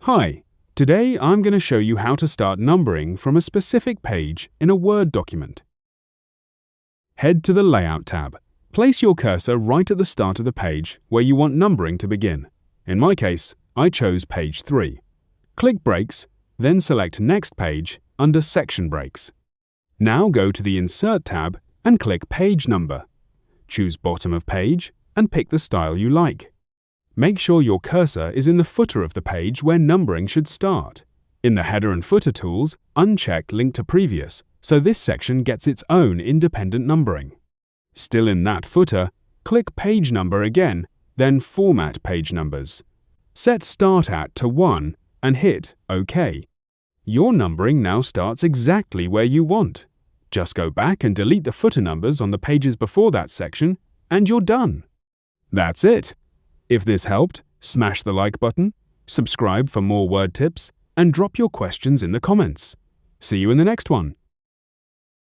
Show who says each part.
Speaker 1: Hi, today I'm going to show you how to start numbering from a specific page in a Word document. Head to the Layout tab. Place your cursor right at the start of the page where you want numbering to begin. In my case, I chose page 3. Click Breaks, then select Next Page under Section Breaks. Now go to the Insert tab and click Page Number. Choose Bottom of Page and pick the style you like. Make sure your cursor is in the footer of the page where numbering should start. In the Header and Footer tools, uncheck Link to Previous, so this section gets its own independent numbering. Still in that footer, click Page Number again, then Format Page Numbers. Set Start At to 1 and hit OK. Your numbering now starts exactly where you want. Just go back and delete the footer numbers on the pages before that section, and you're done. That's it. If this helped, smash the like button, subscribe for more word tips, and drop your questions in the comments. See you in the next one.